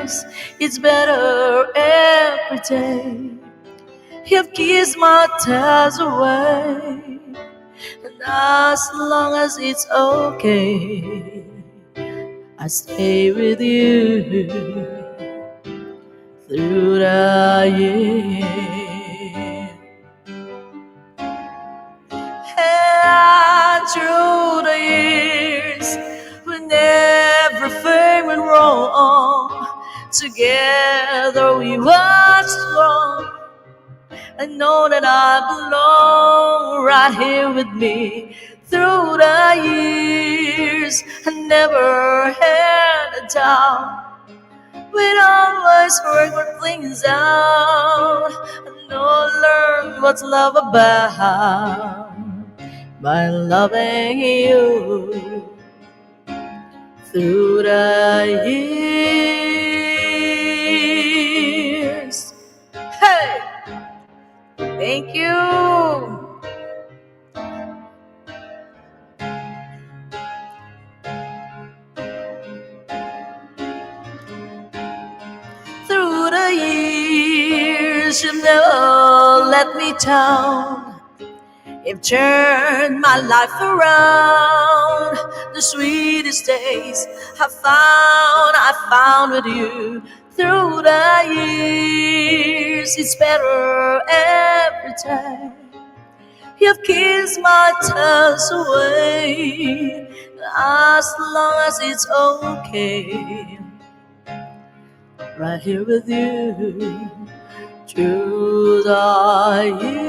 years, it's better every day. You've kissed my tears away, and as long as it's okay, I stay with you through the years. And through the years, when everything went wrong, together we were strong. I know that I belong right here with me. Through the years, I never had a doubt. We'd always work things out. I know I learned what's love about by loving you through the years. Hey! Thank you! Through the years, you've never let me down. You've turned my life around. The sweetest days I found with you. Through the years, it's better every day. You've kissed my tears away. As long as it's okay, right here with you through the years.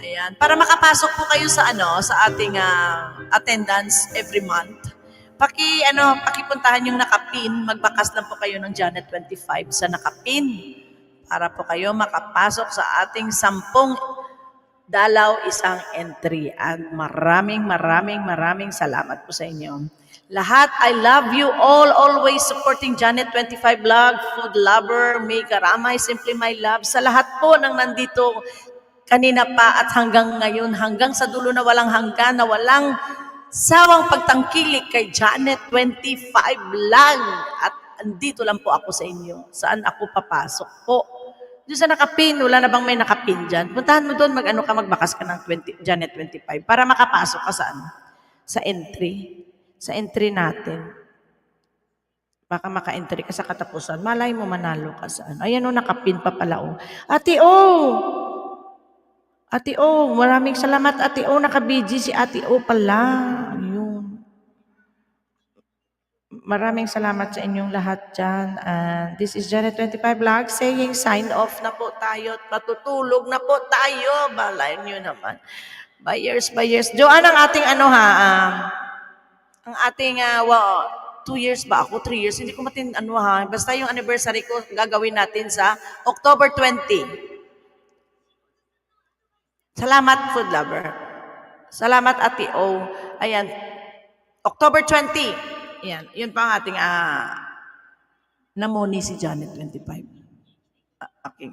Ayan, para makapasok po kayo sa sa ating attendance every month. Pakipuntahan yung nakapin, magbakas lang po kayo ng Janet 25 sa nakapin para po kayo makapasok sa ating 10 dalaw isang entry. And maraming salamat po sa inyo. Lahat, I love you all, always supporting Janet 25 Vlog, Food Lover, May Karamay, Simply My Love. Sa lahat po ng nandito kanina pa at hanggang ngayon, hanggang sa dulo na walang hanggan, na walang sawang pagtangkilik kay Janet 25 Vlog. At andito lang po ako sa inyo. Saan ako papasok po? Doon sa nakapin, wala na bang may nakapin dyan? Puntahan mo doon, magbakas ka ng Janet 25 para makapasok ka saan? Sa entry. Sa entry natin. Baka maka-entry ka sa katapusan. Malay mo manalo ka saan. Ayan o, nakapin pa pala o. Ate O, maraming salamat Ate O. Naka-BG si Ate O pala. Ayun. Maraming salamat sa inyong lahat dyan. And this is Janet 25 Vlog saying sign off na po tayo at matutulog na po tayo. Balay nyo naman. Buyers. Joanne, ang ating ang ating 2 years ba ako? 3 years? Hindi ko basta yung anniversary ko gagawin natin sa October 20. Salamat, Food Lover. Salamat, Ate O. Ayan. October 20. Ayan. Yun pa ang ating namoni si Janet 25. Okay.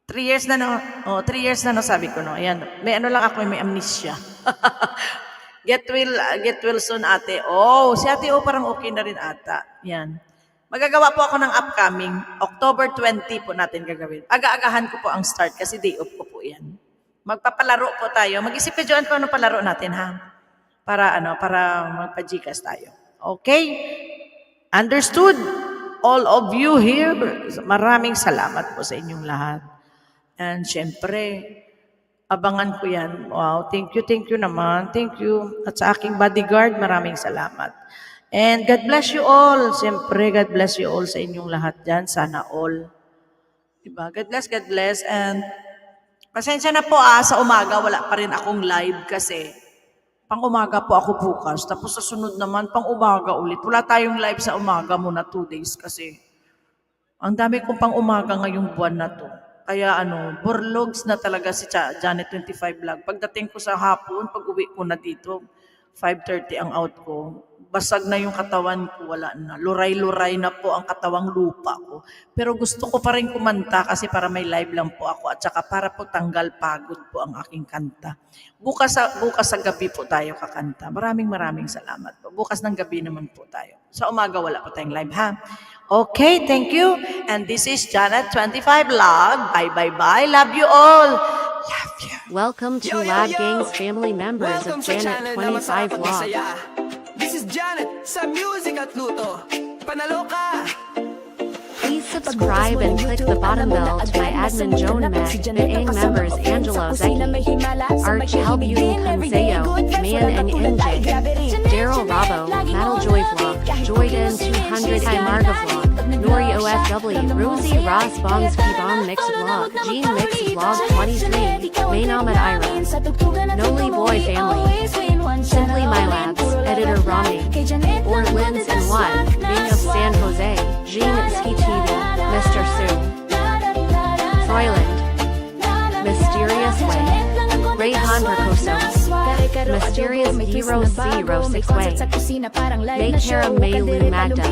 3 years na no. 3 years na no, sabi ko no. Ayan. May lang ako, may amnesia. Get well soon, Ate O. Si Ate O parang okay na rin ata. Ayan. Magagawa po ako ng upcoming. October 20 po natin gagawin. Aga-agahan ko po ang start kasi day off ko po yan. Magpapalaro po tayo. Mag-isip ka dyan kung ano palaro natin, ha? Para magpa-Gcash tayo. Okay? Understood? All of you here, maraming salamat po sa inyong lahat. And syempre, abangan ko yan. Wow, thank you naman. Thank you. At sa aking bodyguard, maraming salamat. And God bless you all. Syempre, God bless you all sa inyong lahat dyan. Sana all. Diba? God bless. And pasensya na po sa umaga, wala pa rin akong live kasi pang-umaga po ako bukas. Tapos sa sunod naman, pang-umaga ulit. Wala tayong live sa umaga muna 2 days kasi ang dami kong pang-umaga ngayong buwan na to. Kaya burlogs na talaga si Janet 25 Vlog. Pagdating ko sa hapon, pag uwi ko na dito, 5:30 ang out ko. basag na yung katawan ko, wala na. Luray-luray na po ang katawang lupa ko. Pero gusto ko pa rin kumanta kasi para may live lang po ako at saka para po tanggal pagod po ang aking kanta. Bukas sa gabi po tayo kakanta. Maraming salamat po. Bukas ng gabi naman po tayo. Sa umaga wala po tayong live, ha? Okay, thank you. And this is Janet 25 Vlog. Bye. Love you all. Love you. Welcome to Lab Gang's family members of Welcome sa Janet channel na 25 masarap Vlog. magmasaya. This is Janet sa Music at Luto. Panalo ka! Please subscribe and click the bottom bell to my admin Joan Mac, Bitang members Angelo Zeki, Arch Helbutin Kamseo, Man and NJ, Daryl Rabo, Metal Joy Vlog, Joyden 200 Hi Marga Vlog, Nori OFW, Rosie Ross Bongs Pibong Mix Vlog, Gene Mix Vlog 23, Main Ahmed Ira, Noli Boy Family, Simply My Labs, Editor Rami, or Lins and One, Bing of San Jose, Jean Ski TV, Mr. Sue, Froyland, Mysterious Way, Rayhan Percoso, Mysterious Hero 06 Way, Maycara Maylu Magda.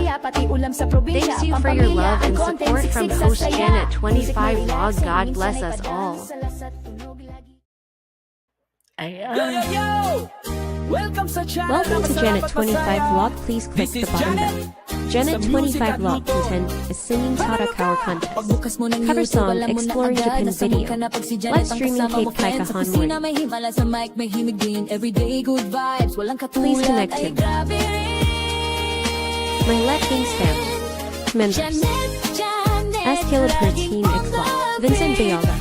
Thanks you for your love and support from host Janet 25 Vlog. God bless us all. Ayan. Welcome sa channel Welcome to Janet 25 Vlog. Please click This the is bottom bell. Janet. Janet 25 Vlog content is singing Tara Cower contest. Pagbukas mo ng Cover YouTube, song alam mo na Exploring agad, Japan nasa mood video. ka na pag si Janet Live ang streaming kasama Kate mo, Kai friends. Sa Kahanmoy. kusina may himala, sa mic may himig din. Everyday good vibes, walang Please katulad. connect Ay, him. grabe rin. My Let Kings family. Members. S. Caleb Per Team X Vlog. Vincent Bayoga.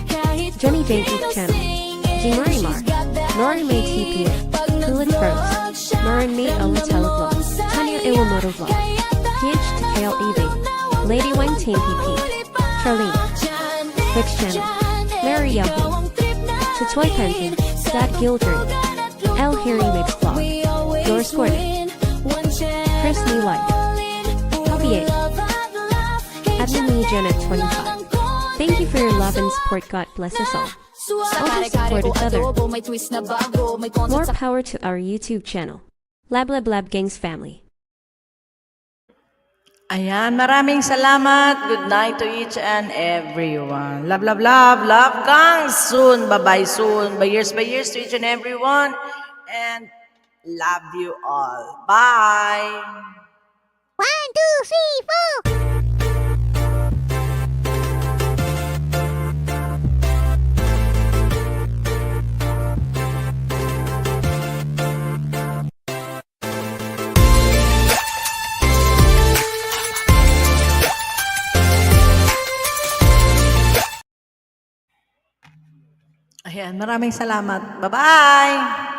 Jenny Dankey Channel. Jimari Mar. Nori May TP. Kulit Rose. Marin May Alitela Vlog. Tanya Iwamoto Vlog. PH Takeo EV. Lady Wine Team PP. Charlene. Twitch Channel. Mary Yahoo. Chatoy Penton. Zach Gildred. L. Harry Mix Vlog. Doris Gordon. Chris New Life. Puppy 8. Admin Me Janet 25. Thank you for your love and support. God bless us all. Always support each other. May twist na bago, may concept More sa power to our YouTube channel. Lab Lab Lab Gangs family. Ayan, maraming salamat. Good night to each and everyone. Love gangs. Soon, bye-bye soon. By years to each and everyone. And love you all. Bye. 1, 2, 3, 4. Ayan, maraming salamat. Bye-bye.